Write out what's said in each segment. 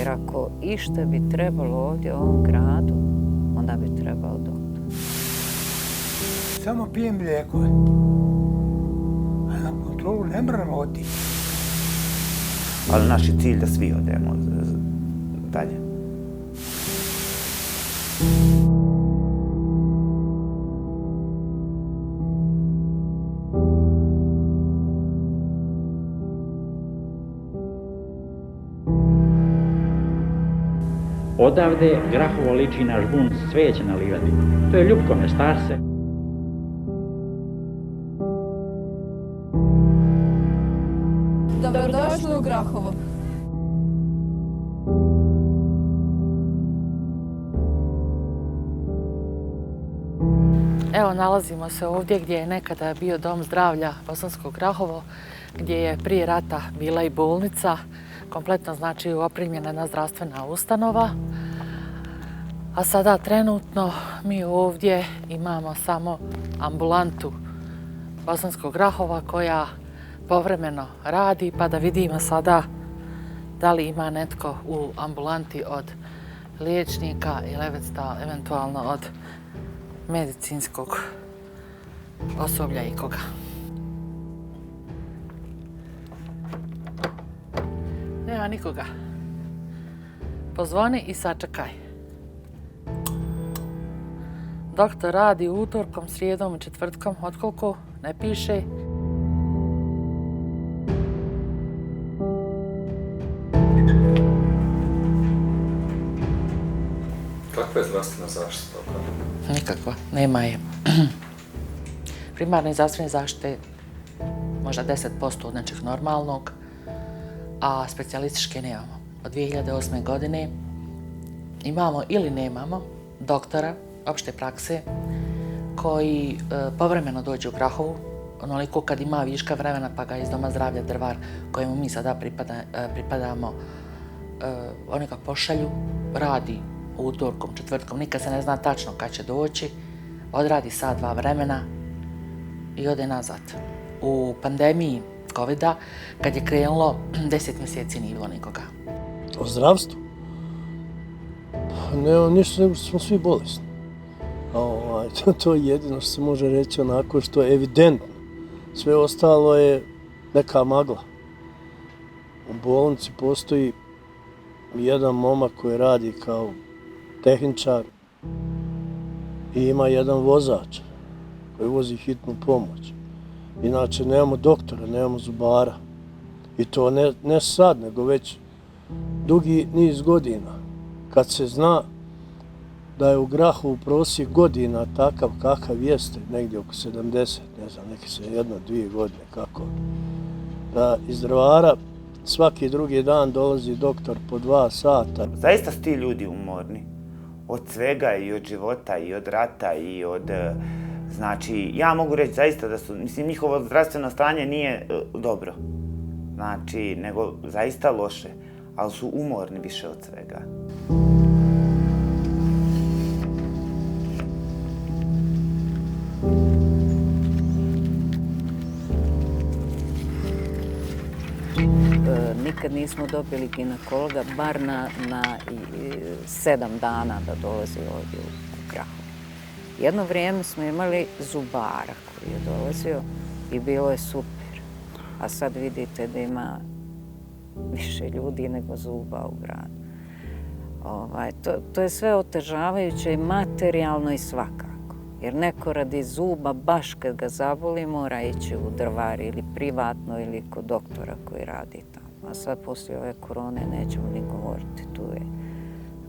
Jer ako išta bi trebalo ovdje u ovom gradu, onda bi trebao doktor. Samo pijem lijekove. A na kontrolu ne moramo otići. Ali naš je cilj da svi odemo dalje. Odavde Grahovo liči na žbun cvijeća na livadi. To je Ljupko Mestarce. Dobrodošli u Grahovo. Evo, nalazimo se ovdje gdje je nekada bio Dom zdravlja Bosansko Grahovo, gdje je prije rata bila i bolnica, kompletno znači opremljena jedna zdravstvena ustanova. A sada trenutno mi ovdje imamo samo ambulantu Bosanskog Grahova koja povremeno radi, pa da vidimo sada da li ima netko u ambulanti od liječnika ili eventualno od medicinskog osoblja ikoga. Nema nikoga. Pozvoni i sačekaj. Doktor radi utorkom, srijedom i četvrtkom. Otkoliko ne piše. Kakva je zdravstvena zaštita? Nikakva, nema je. Primarne zdravstvene zaštite možda 10% od nečeg normalnog, a specijalističke nemamo. Od 2008. godine imamo ili nemamo doktora opšte prakse koji povremeno dođe u Grahovu, onoliko kad ima viška vremena pa ga iz Doma zdravlja Drvar, kojemu mi sada pripadamo, oni ga pošalju, radi utorkom, četvrtkom, nikad se ne zna tačno kad će doći, odradi sat, dva vremena i ode nazad. U pandemiji COVID-a, kad je krenulo, 10 mjeseci nije bilo nikoga. O zdravstvu? Ne, ništa, nego smo svi bolesni. To je jedino što se može reći onako što je evidentno. Sve ostalo je neka magla. U bolnici postoji jedan momak koji radi kao tehničar i ima jedan vozač koji vozi hitnu pomoć. Inače, nemamo doktora, nemamo zubara. I to ne sad, nego već dugi niz godina. Kad se zna da je u Grahovu prosjek godina takav kakav jeste, negdje oko 70, ne znam, neki se 1-2 godine, kako. Da iz Drvara svaki drugi dan dolazi doktor po 2 sata. Zaista su ti ljudi umorni. Od svega i od života i od rata i od... Znači, ja mogu reći zaista da su, mislim, njihovo zdravstveno stanje nije dobro. Znači, nego zaista loše, ali su umorni više od svega. Nikad nismo dobili ginekologa, bar na 7 dana da dolazi ovdje u Grahovo. Jedno vrijeme smo imali zubara koji je dolazio i bilo je super. A sad vidite da ima više ljudi nego zuba u gradu. To je sve otežavajuće i materijalno i svakako. Jer neko radi zuba, baš kad ga zaboli, mora ići u Drvar ili privatno ili kod doktora koji radi tamo. A sad poslije ove korone nećemo ni govoriti.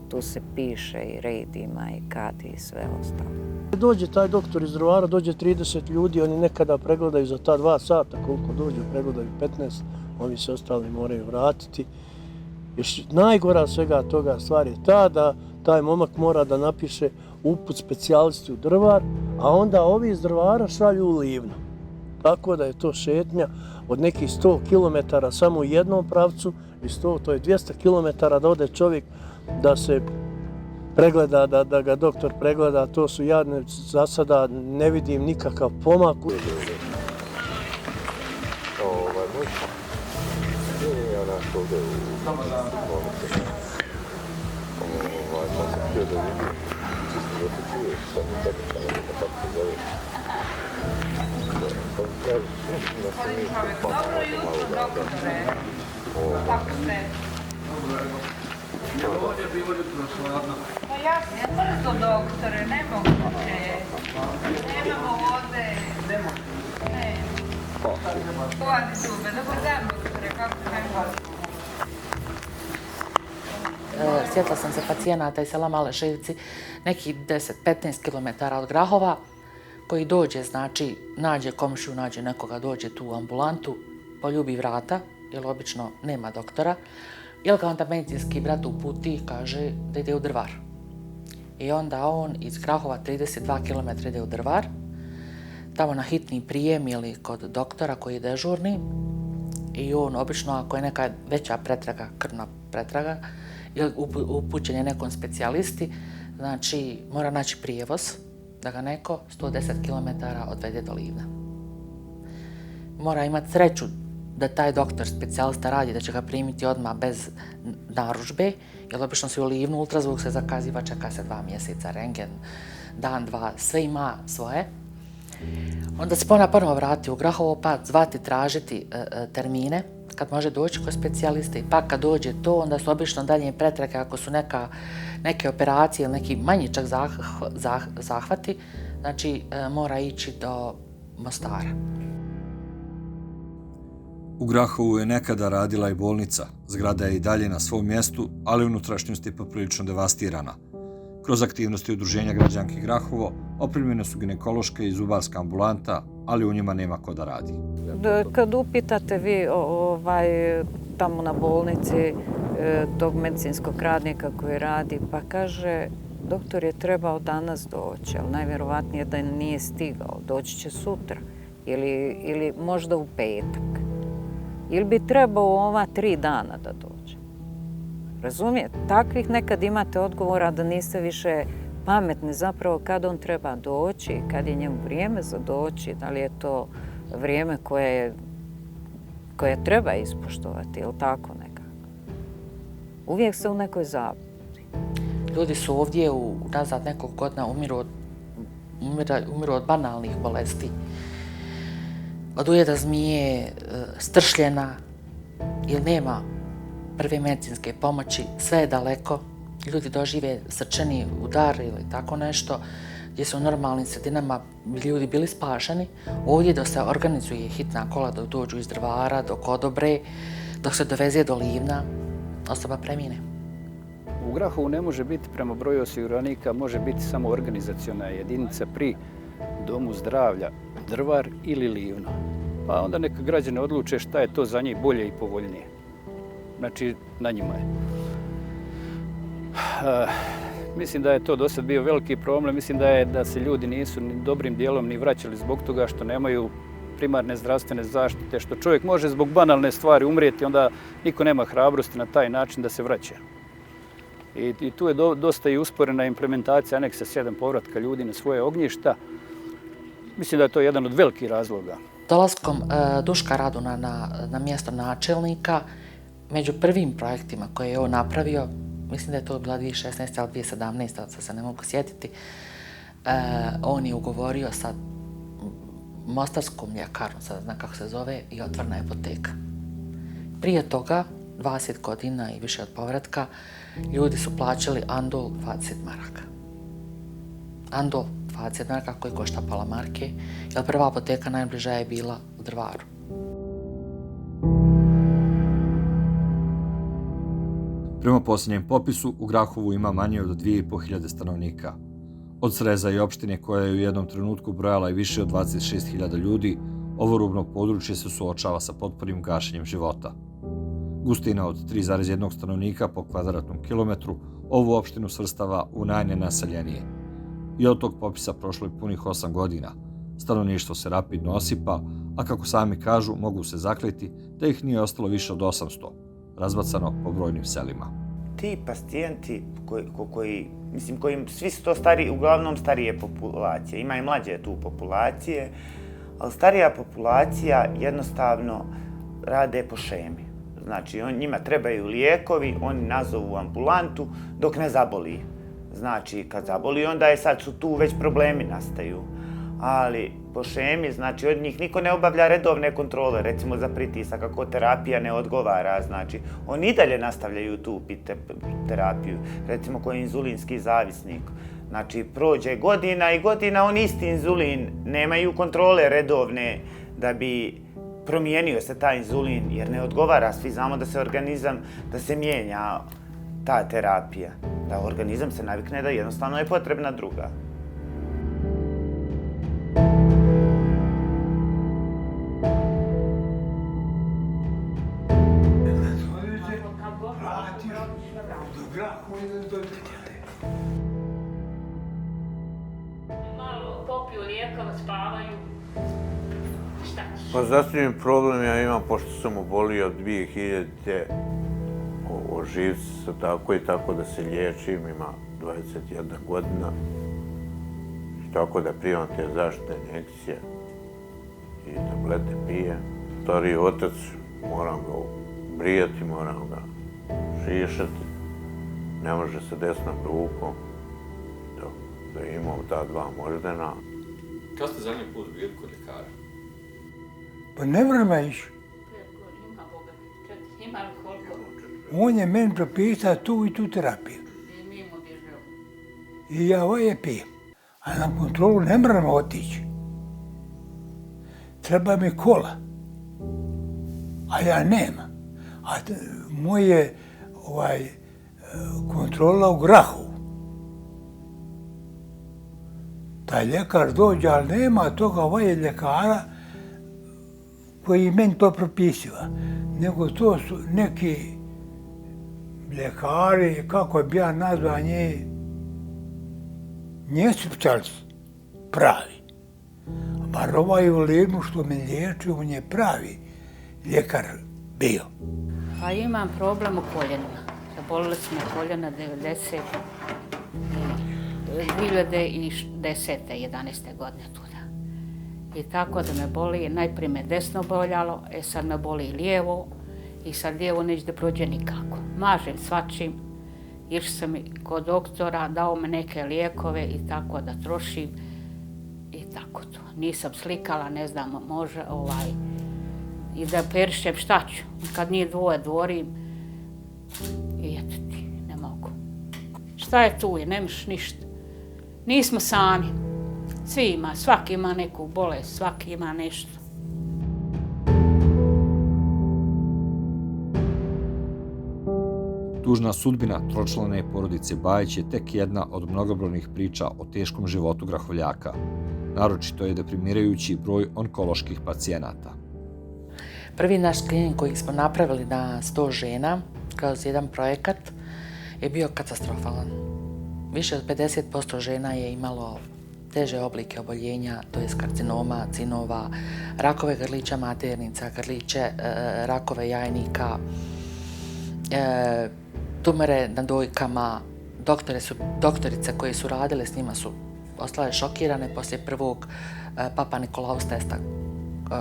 Tu se piše i red ima i kadi i sve ostalo. Dođe taj doktor iz Drvara, dođe 30 ljudi, oni nekada pregledaju za ta 2 sata, koliko dođu, pregledaju 15, ovi se ostali moraju vratiti. Još najgora svega toga stvar je ta da taj momak mora da napiše uput specijalisti u Drvar, a onda ovi iz Drvara šalju u Livno. Tako da je to šetnja od nekih 100 km samo u jednom pravcu i to je 200 km da ode čovjek da se pregleda, da ga doktor pregleda. To su jadne, za sada ne vidim nikakav pomak. Dobro jutro, doktore. Kako ste? Pa ja sam brzo, doktore, ne moguće. Nemamo vode. Ne. Hvala zube, dobar dan, doktore, kako ste? Sjetila sam se pacijenata iz sela Male Šivci, nekih 10-15 km od Grahova, koji dođe, znači, nađe komšiju, nađe nekoga, dođe tu u ambulantu, poljubi vrata, jer obično nema doktora, ili ga onda medicinski brat uputi i kaže da ide u Drvar. I onda on iz Grahova 32 km ide u Drvar, tamo na hitni prijem ili kod doktora koji je dežurni, i on obično, ako je neka veća pretraga, krvna pretraga, ili upućen je nekom specijalisti, znači mora naći prijevoz da ga neko 110 km odvede do Livna. Mora imati sreću da taj doktor, specijalista radi, da će ga primiti odmah bez narudžbe, jer obično se u Livnu ultrazvuk se zakaziva, čeka se 2 mjeseca, rentgen, dan, dva, sve ima svoje. Onda se ponovo vrati u Grahovo, pa zvati, tražiti termine, kad može doći kod specijaliste, i pa kad dođe to, onda su obično dalje pretrage, ako su neke operacije ili neki manji čak zahvati, znači mora ići do Mostara. U Grahovu je nekada radila i bolnica. Zgrada je i dalje na svom mjestu, ali unutrašnjost je poprilično devastirana. Kroz aktivnosti Udruženja građanki Grahovo opremljene su ginekološka i zubarska ambulanta, ali u njima nema ko da radi. Kad upitate vi tamo na bolnici tog medicinskog radnika koji radi, pa kaže, doktor je trebao danas doći, ali najvjerovatnije da nije stigao, doći će sutra ili možda u petak. Ili bi trebao u ova 3 dana da dođe. Razumijete? Takvih nekad imate odgovora da niste više pametni zapravo kad on treba doći, kad je njemu vrijeme za doći, da li je to vrijeme koje treba ispoštovati, ili tako nekako. Uvijek ste u nekoj zabludi. Ljudi su ovdje nazad nekog godina umiru od banalnih bolesti. Od ujeda zmije, stršljena, ili nema prve medicinske pomoći, sve je daleko. Ljudi dožive srčani udar ili tako nešto, gdje su u normalnim sredinama ljudi bili spašeni. Ovdje dok se organizuje hitna kola, dok dođu iz Drvara, dok odobre, dok se doveze do Livna, osoba premine. U Grahovu ne može biti prema broju osiguranika, može biti samo organizaciona jedinica pri Domu zdravlja Drvar ili Livno. Pa onda neka građane odluče šta je to za njih bolje i povoljnije. Znači, na njima je. Mislim da je to do sad bio veliki problem. Mislim da se ljudi nisu ni dobrim dijelom ni vraćali zbog toga što nemaju primarne zdravstvene zaštite, što čovjek može zbog banalne stvari umrijeti, onda niko nema hrabrosti na taj način da se vraća. I tu je dosta i usporena implementacija aneksa 7 povratka ljudi na svoje ognjišta. Mislim da je to jedan od velikih razloga. Dolaskom Duška Raduna na mjesto načelnika, među prvim projektima koje je on napravio, mislim da je to bila 2016. ali 2017. sad se ne mogu sjetiti, on je ugovorio sa Mostarskom mljekarom, sad znam kako se zove, i otvorena je apoteka. Prije toga, 20 godina i više od povratka, ljudi su plaćali andol 20 maraka. Andol 20 maraka koji košta pola marke, jer prva apoteka najbliža je bila u Drvaru. Prema posljednjem popisu, u Grahovu ima manje od 2500 stanovnika. Od sreza i opštine koja je u jednom trenutku brojala i više od 26.000 ljudi, ovo rubno područje se suočava sa potpunim gašenjem života. Gustina od 3,1 stanovnika po kvadratnom kilometru ovu opštinu svrstava u najnenaseljenije. I od tog popisa prošlo je punih 8 godina. Stanovništvo se rapidno osipa, a kako sami kažu, mogu se zakleti da ih nije ostalo više od 800, razbacano po brojnim selima. Ti pacijenti kojim svi su to uglavnom starije populacije, ima i mlađe tu populacije, ali starija populacija jednostavno rade po šemi. Znači, njima trebaju lijekovi, oni nazovu ambulantu dok ne zaboli. Znači, kad zaboli, onda je sad su tu već problemi nastaju. Ali po šemi, znači od njih niko ne obavlja redovne kontrole, recimo za pritisak, ako terapija ne odgovara, znači oni i dalje nastavljaju tu terapiju, recimo ko je inzulinski zavisnik. Znači prođe godina i godina, on isti inzulin, nemaju kontrole redovne da bi promijenio se taj inzulin, jer ne odgovara, svi znamo da se organizam, da se mijenja ta terapija, da organizam se navikne da jednostavno je potrebna druga. Malo popiju lijekova, spavaju. Šta ćeš? Pa zdravstveni problem ja imam, pošto sam obolio od 2000. O živcu sam tako i tako da se liječim, ima 21 godina. I tako da primam te zaštitne injekcije i tablete pijem. Stariji otac, moram ga brijati, moram ga šišati. Ne može se desnom rukom. Da je imao ta dva moždana. Kad ste zadnji put bili kod ljekara? Pa ne vrema ići. Ima Boga, ima li koliko? On je meni propisao tu i tu terapiju. I mi mu dižemo. I ja ovo je pijem. A na kontrolu ne moram otići. Treba mi kola. A ja nemam. A moje kontrola u Grahovu. Taj ljekar dođe, ali nema toga ljekara koji meni to propisiva. Nego to su neki ljekari, kako bi ja nazvao nisu specijalci pravi. Bar ovaj u Livnu što me liječio, on je pravi ljekar bio. Pa imam problem u koljenima. Zabolili smo koljena 2010. 11. godine tuda. I tako da me boli, najprije me desno boljalo, sad me boli lijevo i sad lijevo neće da prođe nikako. Mažem svačim, išao sam kod doktora, dao me neke lijekove i tako da trošim i tako to. Nisam slikala, ne znam, može i da perišem šta ću. Kad nije dvoje dvorim i eto ti, ne mogu. Šta je tu, nemaš ništa. Nismo sami. Svi ima, svaki ima neku bolest, svaki ima nešto. Tužna sudbina tročlane porodice Bajić je tek jedna od mnogobrojnih priča o teškom životu Grahovljaka. Naročito je deprimirajući broj onkoloških pacijenata. Prvi naš skrining koji smo napravili na 100 žena kroz jedan projekat je bio katastrofalan. Više od 50% žena je imalo teže oblike oboljenja, to je karcinoma, cinova, rakove grlića maternica, rakove jajnika, tumore na dojkama. Doktorice koje su radile s njima su ostale šokirane poslije prvog Papa Nikolaus testa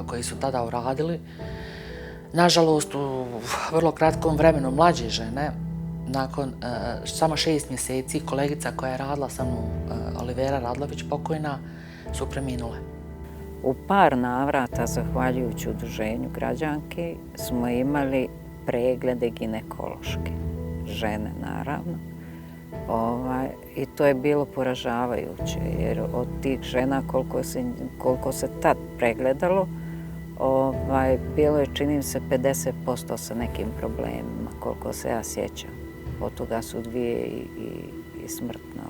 koji su tada uradili. Nažalost, u vrlo kratkom vremenu mlađe žene, nakon samo 6 mjeseci, kolegica koja je radila sa mnom, Olivera Radlović, pokojna, su preminule. U par navrata, zahvaljujući udruženju građanki, smo imali preglede ginekološke. Žene, naravno. I to je bilo poražavajuće, jer od tih žena koliko se tad pregledalo, bilo je, čini mi se, 50% sa nekim problemima, koliko se ja sjećam. Od toga su 2 i smrtno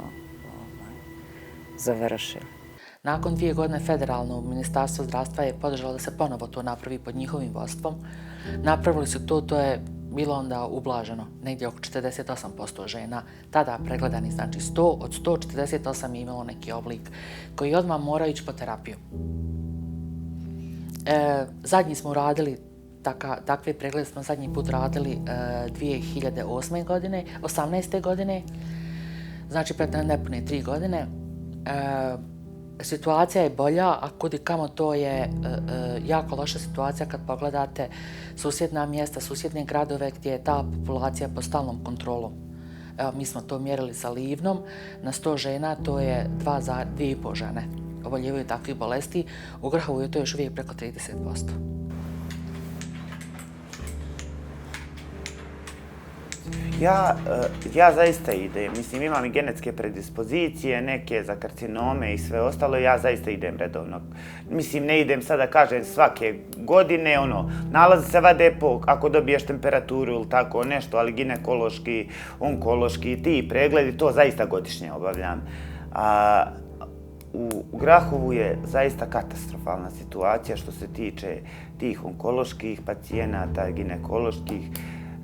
završili. Nakon 2 godine federalno Ministarstvo zdravstva je podržalo da se ponovo to napravi pod njihovim vodstvom. Napravili su to je bilo onda ublaženo, negdje oko 48% žena, tada pregledani, znači 100, od 148 je imalo neki oblik koji odmah moraju ići po terapiju. Zadnji smo radili, takve preglede smo zadnji put radili 2008. godine, 18. godine, znači pred nepune 3 godine. Situacija je bolja, a kudikamo to je jako loša situacija kad pogledate susjedna mjesta, susjedne gradove gdje je ta populacija pod stalnom kontrolom. Evo, mi smo to mjerili sa Livnom, na 100 žena to je 2,5 žene oboljevaju takvih bolesti. U Grahovu je to još uvijek preko 30%. Ja zaista idem, mislim imam i genetske predispozicije, neke za karcinome i sve ostalo, ja zaista idem redovno. Mislim ne idem sada kažem svake godine, nalazi se vade ako dobiješ temperaturu ili tako nešto, ali ginekološki, onkološki, ti pregledi, to zaista godišnje obavljam. U Grahovu je zaista katastrofalna situacija što se tiče tih onkoloških pacijenata, ginekoloških.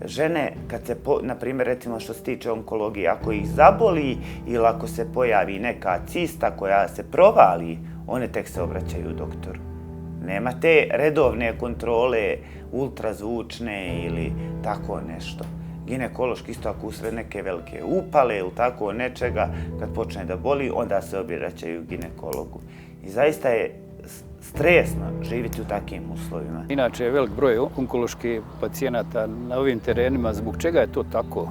Žene, kad se, na primjer, recimo što se tiče onkologije, ako ih zaboli ili ako se pojavi neka cista koja se provali, one tek se obraćaju doktoru. Nema te redovne kontrole, ultrazvučne ili tako nešto. Ginekološki isto ako usred neke velike upale ili tako nečega, kad počne da boli, onda se obraćaju ginekologu. I zaista je stresno živjeti u takvim uslovima. Inače je velik broj onkoloških pacijenata na ovim terenima. Zbog čega je to tako?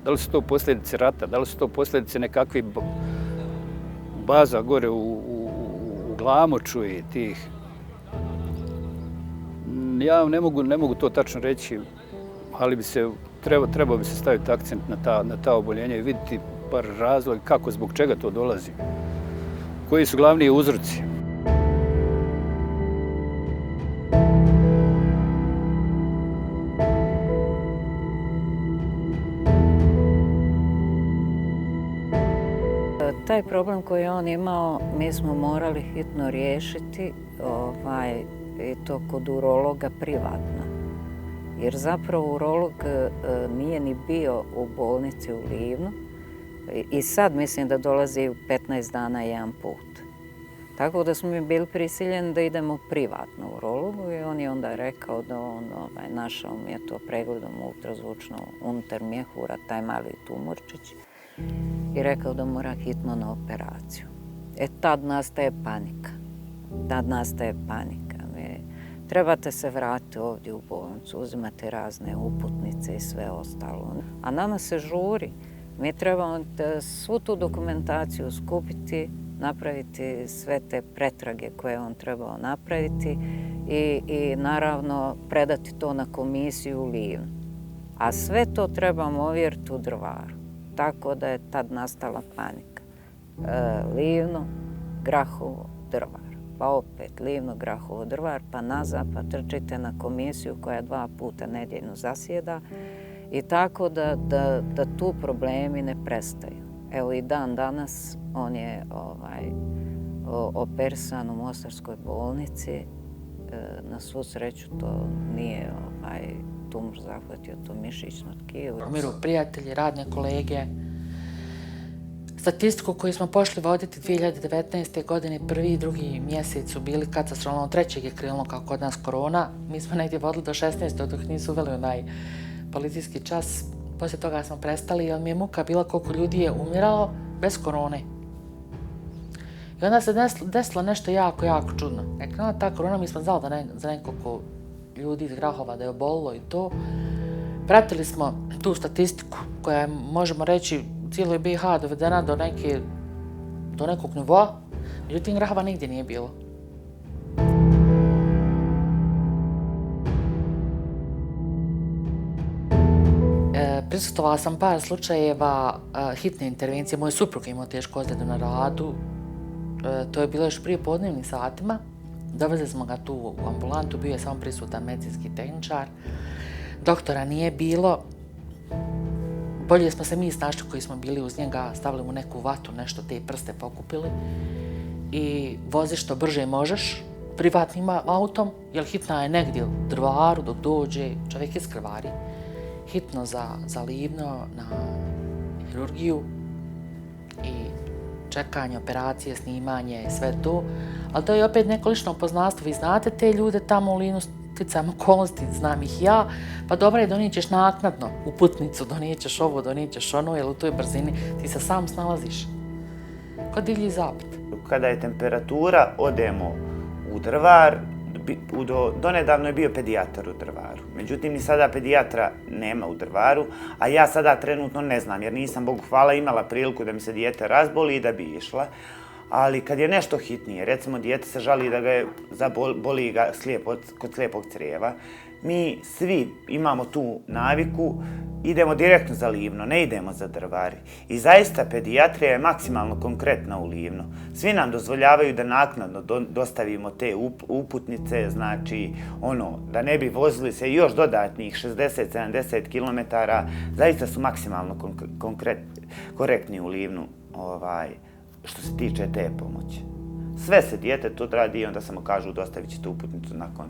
Da li su to posljedice rata? Da li su to posljedice nekakvih baza gore u Glamoču i tih? Ja ne mogu to tačno reći, ali trebao bi se staviti akcent na ta oboljenja i vidjeti par razloga kako, zbog čega to dolazi. Koji su glavni uzroci? Taj problem koji je on imao, mi smo morali hitno riješiti i to kod urologa privatno. Jer zapravo urolog nije ni bio u bolnici u Livnu i sad mislim da dolazi u 15 dana jedan put. Tako da smo mi bili prisiljeni da idemo privatno u urologu i on je onda rekao da on našao mi je to pregledom ultrazvučno unutar mjehura, taj mali tumorčić. I rekao da mora hitno na operaciju. Tad nastaje panika. Trebate se vratiti ovdje u bolnicu, uzimate razne uputnice i sve ostalo. A nama se žuri. Mi trebamo svu tu dokumentaciju skupiti, napraviti sve te pretrage koje on trebao napraviti i naravno predati to na komisiju u Livnu. A sve to trebamo ovjeriti u Drvaru. Tako da je tad nastala panika. Livno, Grahovo, Drvar. Pa opet Livno, Grahovo, Drvar, pa nazad, pa trčite na komisiju koja 2 puta nedjeljno zasjeda. I tako da tu problemi ne prestaju. Evo i dan danas on je operisan u Mostarskoj bolnici. Na svu sreću to nije tumor zahvatio to mišićno tkivo. Umiru prijatelji, radne kolege. Statistiku koju smo pošli voditi 2019. godine, prvi i drugi mjesec su bili katastrofalno, 3. je krenulo kao kod nas korona. Mi smo negdje vodili do 16. dok nisu uveli onaj policijski čas. Poslije toga smo prestali jer mi je muka bila koliko ljudi je umiralo bez korone. I onda se desilo nešto jako, jako čudno. Kad je krenula ta korona, mi smo znali da za nekoliko ljudi iz Grahova da je obolilo i to. Pratili smo tu statistiku koja je, možemo reći, u cijeloj BiH dovedena do nekog nivoa. Međutim, Grahova nigdje nije bilo. Prisustvovala sam par slučajeva hitne intervencije. Moj suprug je imao tešku ozljedu na radu. To je bilo još prije podnevnim satima. Dovezli smo ga tu u ambulantu, bio je samo prisutan medicinski tehničar. Doktora nije bilo. Bolje smo se mi snašli koji smo bili uz njega, stavili mu neku vatu, nešto, te prste pokupili i voziš što brže možeš privatnim autom, jer hitna je negdje u Drvaru dok dođe, čovjek iskrvari. Hitno za Livno na hirurgiju i čekanje, operacije, snimanje i sve to. Ali to je opet neko lično poznanstvo. Vi znate te ljude tamo u Livnu, sticajem okolnosti, znam ih ja, pa dobro je donijećeš naknadno uputnicu, donijećeš ovo, donijećeš ono, jer u toj brzini ti se sam snalaziš. Ko divlji zapad. Kada je temperatura, odemo u Drvar, donedavno je bio pedijatar u Drvaru. Međutim, ni sada pedijatra nema u Drvaru, a ja sada trenutno ne znam, jer nisam, Bogu hvala, imala priliku da mi se dijete razboli i da bi išla. Ali kad je nešto hitnije, recimo dijete se žali da ga boli ga kod slijepog crijeva, mi svi imamo tu naviku, idemo direktno za Livno, ne idemo za Drvar. I zaista pedijatrija je maksimalno konkretna u Livno. Svi nam dozvoljavaju da naknadno dostavimo te uputnice, znači da ne bi vozili se još dodatnih 60-70 km, zaista su maksimalno korektni u Livnu što se tiče te pomoći. Sve se dijete tu radi i onda samo kažu dostavit ćete uputnicu nakon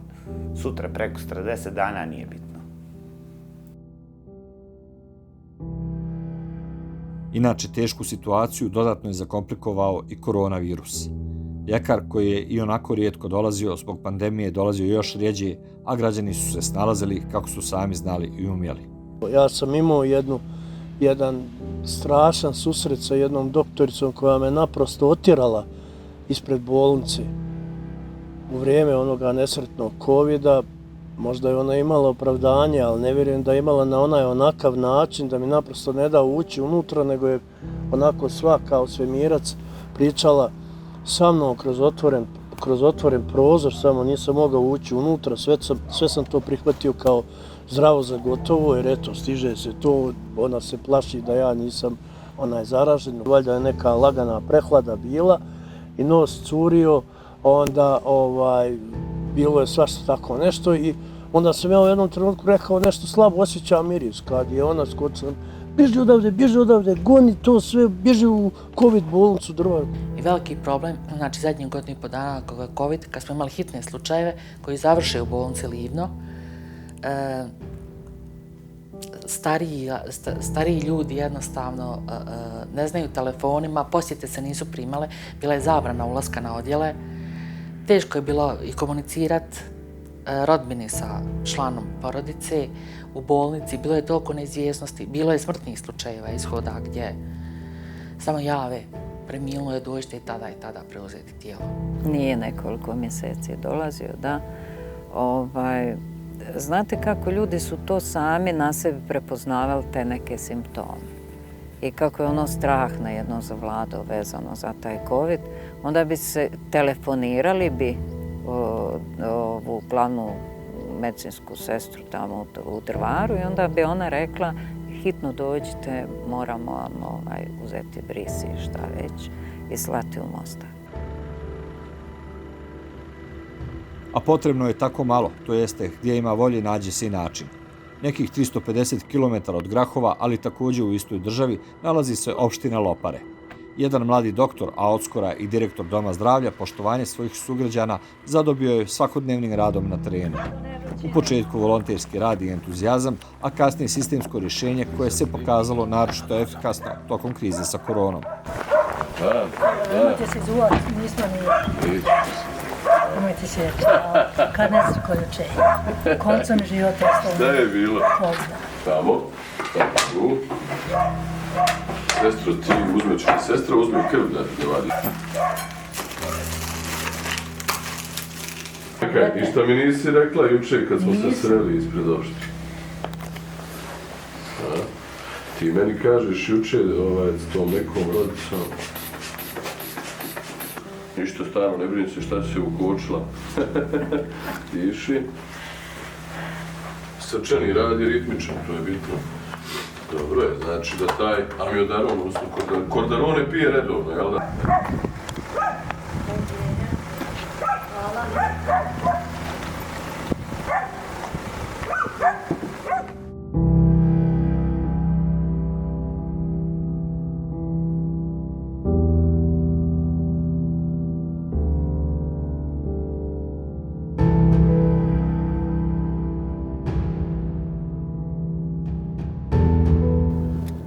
sutra, prekosutra, 10 dana, nije bitno. Inače, tešku situaciju dodatno je zakomplikovao i koronavirus. Ljekar koji je i onako rijetko dolazio zbog pandemije dolazio još rjeđe, a građani su se snalazili kako su sami znali i umjeli. Ja sam imao jedan strašan susret sa jednom doktoricom koja me naprosto otjerala ispred bolnice u vrijeme onoga nesretnog covida. Možda je ona imala opravdanje, ali ne vjerujem da je imala na onakav način da mi naprosto ne da ući unutra, nego je onako sva kao svemirac pričala sa mnom kroz otvoren prozor, samo nisam mogao ući unutra, sve sam to prihvatio kao zdravo za gotovo, jer eto, stiže se to, ona se plaši da ja nisam zaražen. Valjda je neka lagana prehlada bila i nos curio, onda bilo je svašta tako nešto i onda sam ja u jednom trenutku rekao nešto slabo osjećam miris, kad je ona skočila, bježi odavde, goni to sve, bježi u COVID bolnicu Drvaru. I veliki problem, znači zadnjih godinu i po dana COVID, kad smo imali hitne slučajeve koji završe u bolnici Livno, stariji ljudi jednostavno ne znaju telefonima, posjete se nisu primale, bila je zabrana ulaska na odjele. Teško je bilo i komunicirati rodbini sa članom porodice u bolnici, bilo je toliko neizvjesnosti, bilo je smrtnih slučajeva ishoda gdje samo jave, preminulo je, dođite i tada preuzeti tijelo. Nije nekoliko mjeseci dolazio, da. Znate kako ljudi su to sami na sebi prepoznavali te neke simptome. I kako je strah na jedno zavladao vezano za taj COVID, onda bi se telefonirali bi ovu glavnu medicinsku sestru tamo u Drvaru i onda bi ona rekla hitno dođite, moramo vam uzeti bris i šta već i slati u Mostar. A potrebno je tako malo, to jeste gdje ima volje nađe se i način. Nekih 350 km od Grahova, ali također u istoj državi, nalazi se opština Lopare. Jedan mladi doktor, a odskora i direktor Doma zdravlja, poštovanje svojih sugrađana zadobio je svakodnevnim radom na terenu. U početku volonterski rad i entuzijazam, a kasnije sistemsko rješenje koje se pokazalo naročito efikasno tokom krize sa koronom. Nemojte se zuvati, nismo ni... Nemojte se kad ne znam koju čeju. Koncom života ostavljeno. Da je bilo? Tamo, tu. Sestro, ti uzmeš, sestra uzme krv da vadi. Čekaj, ništa mi nisi rekla juče kad smo se sreli ispred opštine. Ti meni kažeš juče s tom nekom rodicom. Ništa stvarno, ne brini se šta si se ukočila. Tiši. Srčani rad je ritmičan, to je bitno. Dobro je, znači da taj amiodaron, odnosno kordarone pije redovno, jel da?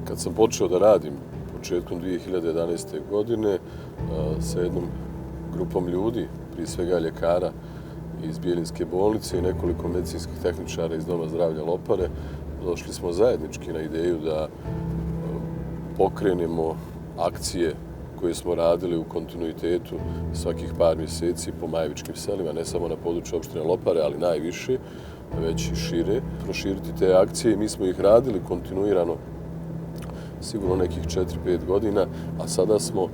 Kad sam počeo da radim početkom 2011. godine sa jednom grupom ljudi, prije svega ljekara iz Bjelinske bolnice i nekoliko medicinskih tehničara iz Doma zdravlja Lopare, došli smo zajednički na ideju da pokrenemo akcije koje smo radili u kontinuitetu svakih par mjeseci po majevičkim selima, ne samo na području opštine Lopare, ali najviše već i šire, proširiti te akcije i mi smo ih radili kontinuirano sigurno nekih 4-5 godina, a sada smo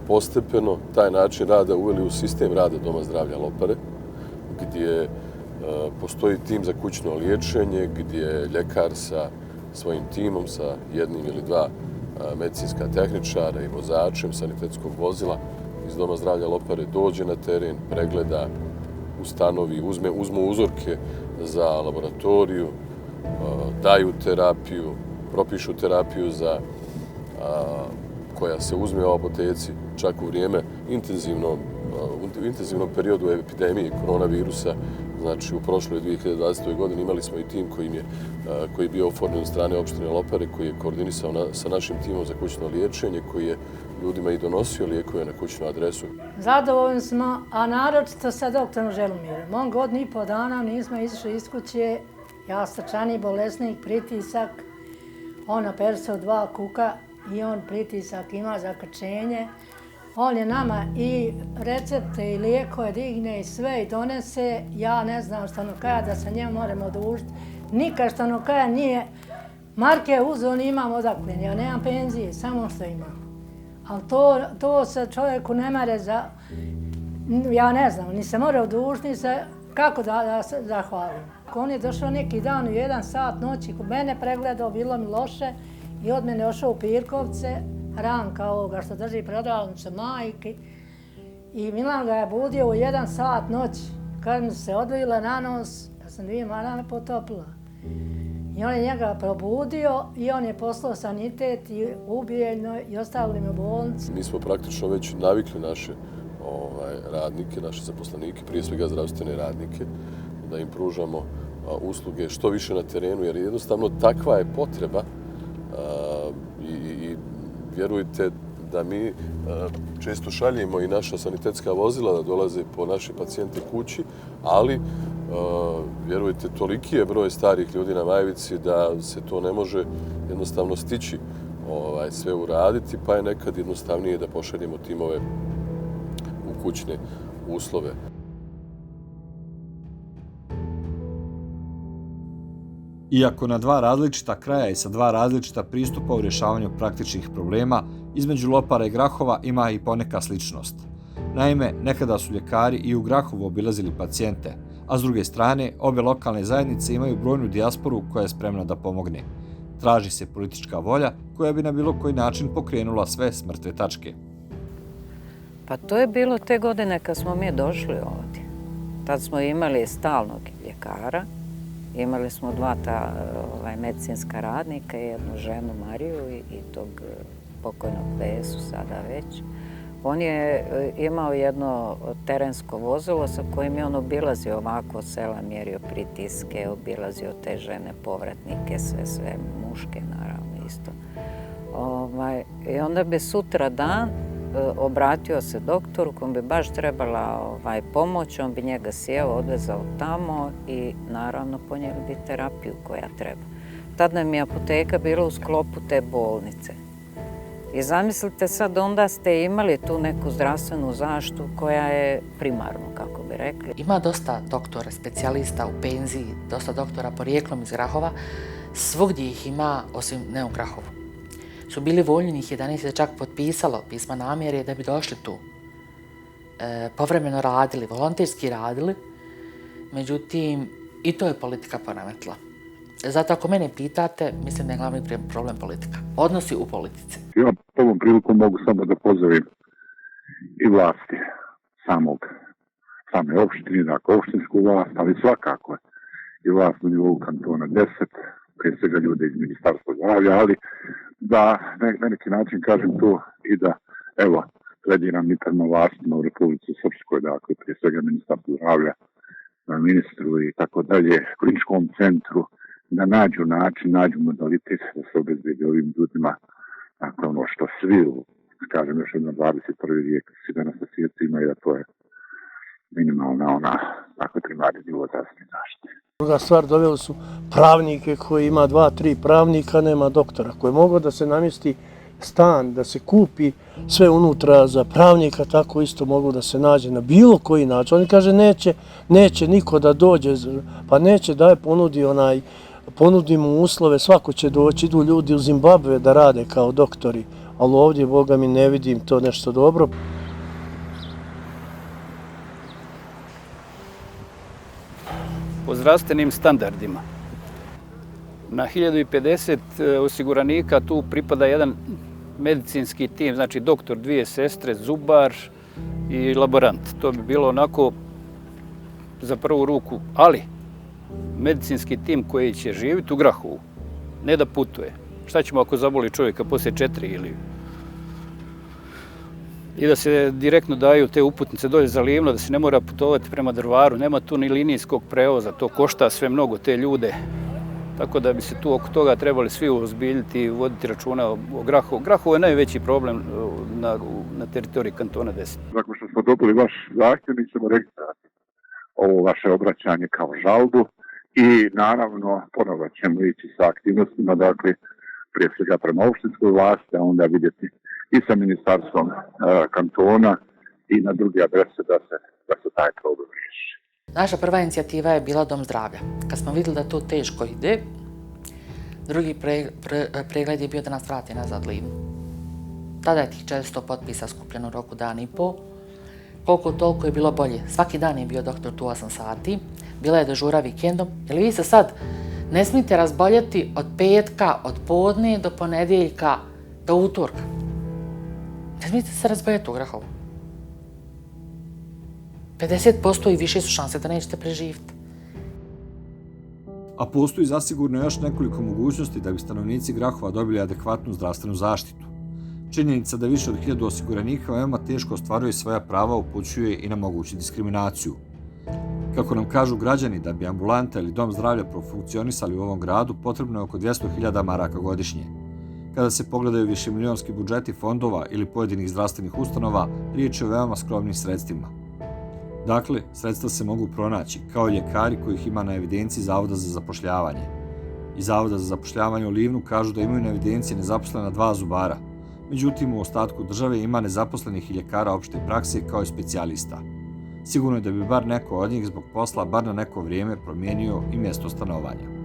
postepeno taj način rada uveli u sistem rada Doma zdravlja Lopare, gdje postoji tim za kućno liječenje, gdje ljekar sa svojim timom, sa jednim ili dva medicinska tehničara i vozačem sanitetskog vozila iz Doma zdravlja Lopare dođe na teren, pregleda, ustanovi, uzmu uzorke za laboratoriju, daju terapiju, propišu terapiju koja se uzme u apoteci čak u vrijeme intenzivnom periodu epidemije koronavirusa. Znači, u prošloj 2020. godini imali smo i tim koji je bio oformljen od strane opštine Lopare, koji je koordinisao sa našim timom za kućno liječenje, koji je ljudima i donosio lijekove na kućnu adresu. Zadovoljni smo, a naročito sa doktorom Želumirom. On godinu i pol dana nismo izišli iz kuće, ja srčani bolesnik, pritisak, on operisao 2 kuka i on pritisak ima, zakrčenje. On je nama i recepte i lijekove digne i sve i donese. Ja ne znam što ono kaja da se njemu moramo odužiti. Nikad što ono kaja nije marke uzeo, ni imam odakle. Ja nemam penzije, samo što imam. Ali to se čovjeku ne mare za... Ja ne znam, ni se mora odužiti, ni se... Kako da se zahvalim. On je došao neki dan u 1 sat noći, kod mene pregledao, bilo mi loše i od mene ošao u Pirkovce, Ranka ovoga što drži prodavnicu majke. I Milan ga je budio u 1 sat noći. Kad mi se odvila na nos, ja sam 2 marame potopila. I on je njega probudio i on je poslao sanitet i ubijeljno i ostavili me u bolnici. Mi smo praktično već navikli naše radnike, naše zaposlenike, prije svega zdravstvene radnike, da im pružamo usluge što više na terenu, jer jednostavno takva je potreba i vjerujte da mi često šaljemo i naša sanitetska vozila da dolaze po naše pacijente kući, ali vjerujte, toliki je broj starih ljudi na Majevici da se to ne može jednostavno stići sve uraditi, pa je nekad jednostavnije da pošaljemo timove u kućne uslove. Iako na 2 različita kraja i sa 2 različita pristupa u rješavanju praktičnih problema, između Lopara i Grahova ima i poneka sličnost. Naime, nekada su ljekari i u Grahovu obilazili pacijente, a s druge strane, obe lokalne zajednice imaju brojnu dijasporu koja je spremna da pomogne. Traži se politička volja koja bi na bilo koji način pokrenula sve s mrtve tačke. Pa to je bilo te godine kad smo mi došli ovdje. Tad smo imali stalnog ljekara, imali smo 2 medicinska radnika, jednu ženu Mariju i tog pokojnog Vesu sada već. On je imao jedno terensko vozilo sa kojim je on obilazio ovako sela, mjerio pritiske, obilazio te žene, povratnike, sve muške naravno isto. I onda bi sutra dan obratio se doktoru kom bi baš trebala pomoć, on bi njega sjeo, odvezao tamo i naravno ponijeli bi terapiju koja treba. Tad nam je apoteka bila u sklopu te bolnice. I zamislite sad, onda ste imali tu neku zdravstvenu zaštitu koja je primarno, kako bi rekli. Ima dosta doktora, specijalista u penziji, dosta doktora porijeklom iz Grahova. Svugdje ih ima, osim ne u Grahovu. Su bili voljni, njih 11 se čak potpisalo pisma namjere da bi došli tu. Povremeno radili, volonterski radili, međutim i to je politika poremetila. Zato ako mene pitate, mislim da je glavni problem politika. Odnosi u politici. Ja ovom prilikom mogu samo da pozdravim i vlasti same opštine, dakle opštinsku vlast, ali svakako i vlast na nivou kantona 10, prije svega ljude iz Ministarstva zdravlja, ali da na neki način kažem to i da, evo, plediram i prema vlastima u Republici Srpskoj, dakle prije svega Ministarstvu zdravlja, ministru i tako dalje, kliničkom centru, da nađu način, nađu modalitet da se obezbedi ovim ljudima, dakle ono što svi, kažem još jedno 21. vijek, svi danas na svijetu imaju, da to je minimalna dakle primarni nivo zdravstvene zaštite. Druga stvar, doveli su pravnike koji ima 2-3 pravnika, nema doktora, koji mogu da se namjesti stan, da se kupi sve unutra za pravnika, tako isto mogu da se nađe na bilo koji način. Oni kaže neće niko da dođe, pa neće da je ponudi mu uslove, svako će doći, idu ljudi u Zimbabve da rade kao doktori, ali ovdje, Boga mi, ne vidim to nešto dobro. Po zdravstvenim standardima. Na 1050 osiguranika tu pripada jedan medicinski tim, znači doktor, 2 sestre, zubar i laborant. To bi bilo onako za prvu ruku, ali medicinski tim koji će živjeti u Grahovu, ne da putuje. Šta ćemo ako zaboli čovjeka poslije 4 ili... I da se direktno daju te uputnice dolje za Livno, da se ne mora putovati prema Drvaru, nema tu ni linijskog prevoza, to košta sve mnogo te ljude. Tako da bi se tu oko toga trebali svi uozbiljiti i voditi računa o Grahovu. Grahovo je najveći problem na teritoriji kantona 10. Nakon što smo dobili vaš zahtjev, mi ćemo registrirati ovo vaše obraćanje kao žalbu i naravno ponovo ćemo ići sa aktivnostima, dakle prije svega prema opštinskoj vlasti, a onda vidjeti i sa ministarstvom kantona i na druge adrese da se taj problem riješi. Naša prva inicijativa je bila Dom zdravlja. Kad smo vidjeli da to teško ide, drugi pregled je bio da nas vrati nazad Livnu. Tada je tih 400 potpisa skupljeno u roku dan i po. Koliko toliko je bilo bolje. Svaki dan je bio doktor tu 8 sati. Bila je dežura vikendom. Jer vi se sad ne smijete razboljeti od petka, od podne do ponedjeljka do utorka. Ne smijete se razboljeti u Grahovu. 50% i više su šanse da nećete preživjeti. A postoji zasigurno još nekoliko mogućnosti da bi stanovnici Grahova dobili adekvatnu zdravstvenu zaštitu. Činjenica da više od 1000 osiguranika veoma teško ostvaruje svoja prava upućuje i na moguću diskriminaciju. Kako nam kažu građani, da bi ambulanta ili dom zdravlja profunkcionisali u ovom gradu, potrebno je oko 200.000 maraka godišnje. Kada se pogledaju višemilionski budžeti fondova ili pojedinih zdravstvenih ustanova, riječ je o veoma skromnim sredstvima. Dakle, sredstva se mogu pronaći, kao i ljekari kojih ima na evidenciji Zavoda za zapošljavanje. Iz Zavoda za zapošljavanje u Livnu kažu da imaju na evidenciji nezaposlena 2 zubara. Međutim, u ostatku države ima nezaposlenih i ljekara opšte prakse kao i specijalista. Sigurno je da bi bar neko od njih zbog posla bar na neko vrijeme promijenio i mjesto stanovanja.